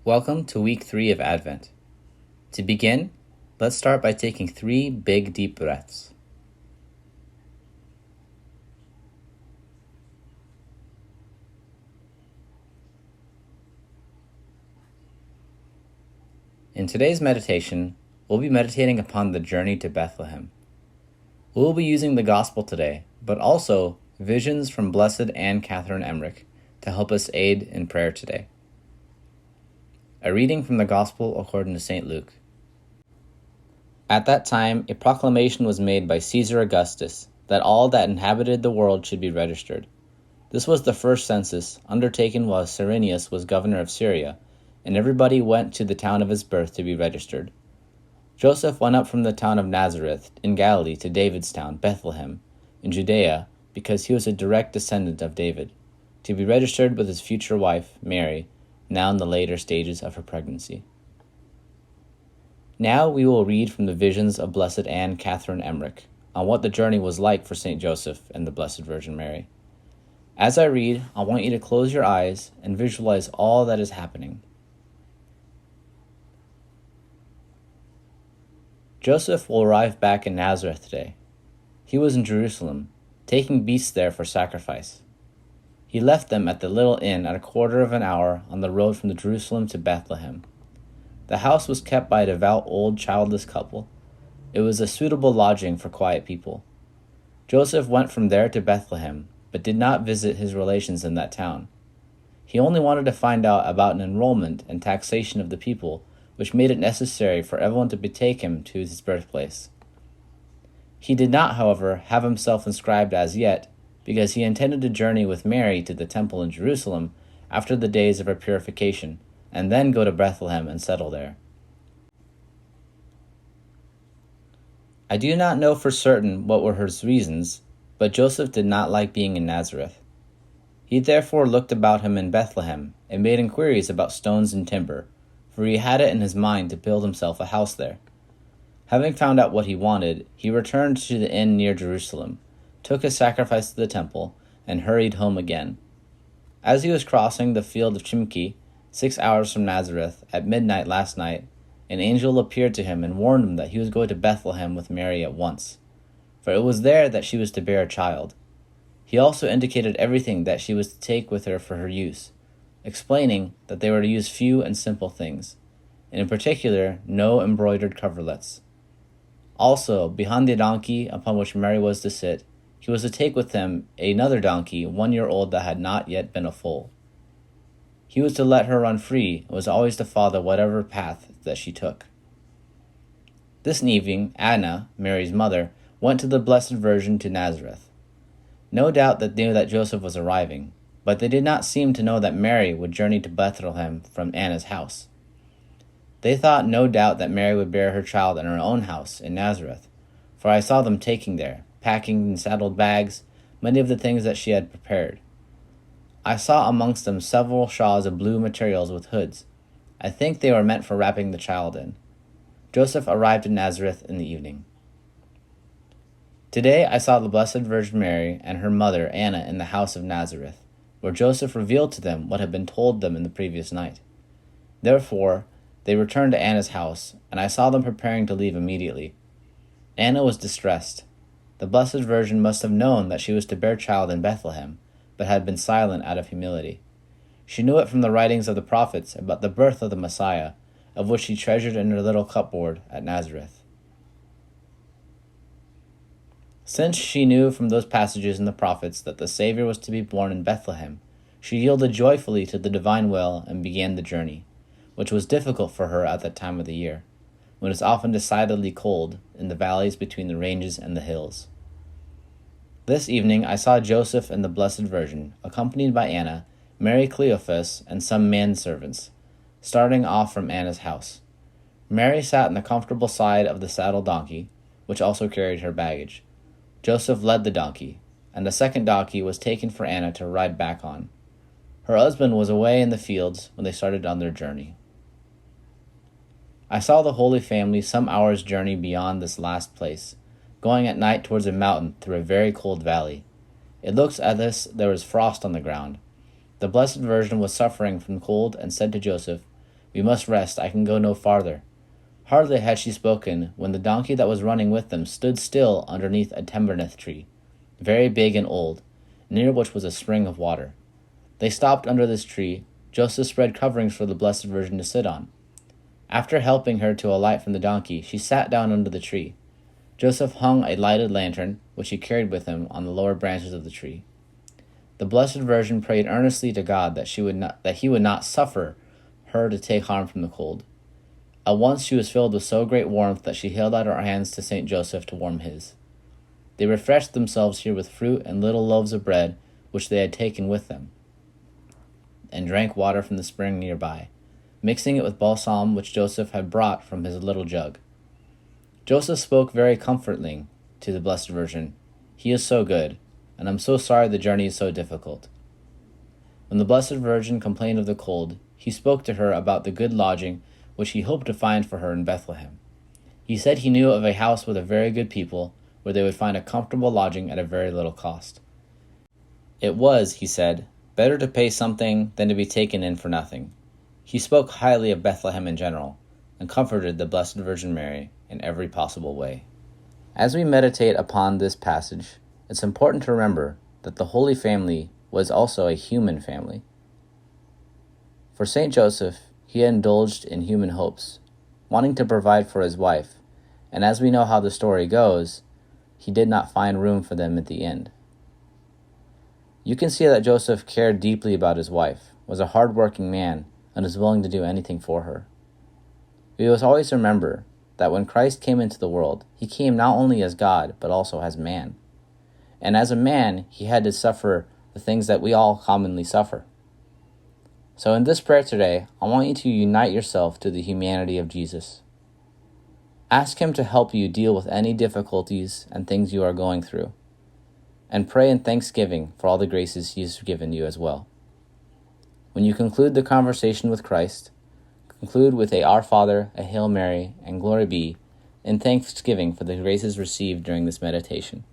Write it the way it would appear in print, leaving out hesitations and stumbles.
Welcome to week 3 of Advent. To begin, let's start by taking 3 big deep breaths. In today's meditation, we'll be meditating upon the journey to Bethlehem. We'll be using the Gospel today, but also visions from Blessed Anne Catherine Emmerich to help us aid in prayer today. A reading from the Gospel according to St. Luke. At that time, a proclamation was made by Caesar Augustus that all that inhabited the world should be registered. This was the first census, undertaken while Cyrenius was governor of Syria, and everybody went to the town of his birth to be registered. Joseph went up from the town of Nazareth in Galilee to David's town, Bethlehem, in Judea, because he was a direct descendant of David, to be registered with his future wife, Mary, now in the later stages of her pregnancy. Now we will read from the visions of Blessed Anne Catherine Emmerich on what the journey was like for St. Joseph and the Blessed Virgin Mary. As I read, I want you to close your eyes and visualize all that is happening. Joseph will arrive back in Nazareth today. He was in Jerusalem, taking beasts there for sacrifice. He left them at the little inn at a quarter of an hour on the road from Jerusalem to Bethlehem. The house was kept by a devout old childless couple. It was a suitable lodging for quiet people. Joseph went from there to Bethlehem, but did not visit his relations in that town. He only wanted to find out about an enrollment and taxation of the people, which made it necessary for everyone to betake him to his birthplace. He did not, however, have himself inscribed as yet, because he intended to journey with Mary to the temple in Jerusalem after the days of her purification, and then go to Bethlehem and settle there. I do not know for certain what were his reasons, but Joseph did not like being in Nazareth. He therefore looked about him in Bethlehem and made inquiries about stones and timber, for he had it in his mind to build himself a house there. Having found out what he wanted, he returned to the inn near Jerusalem, took his sacrifice to the temple, and hurried home again. As he was crossing the field of Chimki, 6 hours from Nazareth, at midnight last night, an angel appeared to him and warned him that he was going to Bethlehem with Mary at once, for it was there that she was to bear a child. He also indicated everything that she was to take with her for her use, explaining that they were to use few and simple things, and in particular, no embroidered coverlets. Also, behind the donkey upon which Mary was to sit, he was to take with him another donkey 1 year old that had not yet been a foal. He was to let her run free and was always to follow whatever path that she took. This evening, Anna, Mary's mother, went to the Blessed Virgin to Nazareth. No doubt that they knew that Joseph was arriving, but they did not seem to know that Mary would journey to Bethlehem from Anna's house. They thought no doubt that Mary would bear her child in her own house in Nazareth, for I saw them taking there, packing in saddled bags, many of the things that she had prepared. I saw amongst them several shawls of blue materials with hoods. I think they were meant for wrapping the child in. Joseph arrived in Nazareth in the evening. Today I saw the Blessed Virgin Mary and her mother Anna in the house of Nazareth, where Joseph revealed to them what had been told them in the previous night. Therefore, they returned to Anna's house, and I saw them preparing to leave immediately. Anna was distressed. The Blessed Virgin must have known that she was to bear child in Bethlehem, but had been silent out of humility. She knew it from the writings of the prophets about the birth of the Messiah, of which she treasured in her little cupboard at Nazareth. Since she knew from those passages in the prophets that the Savior was to be born in Bethlehem, she yielded joyfully to the divine will and began the journey, which was difficult for her at that time of the year, when it is often decidedly cold in the valleys between the ranges and the hills. This evening I saw Joseph and the Blessed Virgin, accompanied by Anna, Mary Cleophas, and some manservants, starting off from Anna's house. Mary sat in the comfortable side of the saddle donkey, which also carried her baggage. Joseph led the donkey, and the second donkey was taken for Anna to ride back on. Her husband was away in the fields when they started on their journey. I saw the Holy Family some hours' journey beyond this last place, going at night towards a mountain through a very cold valley. It looks as if there was frost on the ground. The Blessed Virgin was suffering from cold and said to Joseph, We must rest. I can go no farther." Hardly had she spoken when the donkey that was running with them stood still underneath a terebinth tree, very big and old, near which was a spring of water. They stopped under this tree. Joseph spread coverings for the Blessed Virgin to sit on. After helping her to alight from the donkey, she sat down under the tree. Joseph hung a lighted lantern, which he carried with him, on the lower branches of the tree. The Blessed Virgin prayed earnestly to God that he would not suffer her to take harm from the cold. At once she was filled with so great warmth that she held out her hands to St. Joseph to warm his. They refreshed themselves here with fruit and little loaves of bread which they had taken with them, and drank water from the spring nearby, mixing it with balsam which Joseph had brought from his little jug. Joseph spoke very comforting to the Blessed Virgin. "He is so good, and I'm so sorry the journey is so difficult." When the Blessed Virgin complained of the cold, he spoke to her about the good lodging which he hoped to find for her in Bethlehem. He said he knew of a house with a very good people, where they would find a comfortable lodging at a very little cost. It was, he said, better to pay something than to be taken in for nothing. He spoke highly of Bethlehem in general, and comforted the Blessed Virgin Mary in every possible way. As we meditate upon this passage, it's important to remember that the Holy Family was also a human family. For St. Joseph, he had indulged in human hopes, wanting to provide for his wife, and as we know how the story goes, he did not find room for them at the end. You can see that Joseph cared deeply about his wife, was a hard-working man, and was willing to do anything for her. We must always remember that when Christ came into the world, he came not only as God, but also as man. And as a man, he had to suffer the things that we all commonly suffer. So in this prayer today, I want you to unite yourself to the humanity of Jesus. Ask him to help you deal with any difficulties and things you are going through, and pray in thanksgiving for all the graces he has given you as well. When you conclude the conversation with Christ, conclude with a Our Father, a Hail Mary, and Glory Be, in thanksgiving for the graces received during this meditation.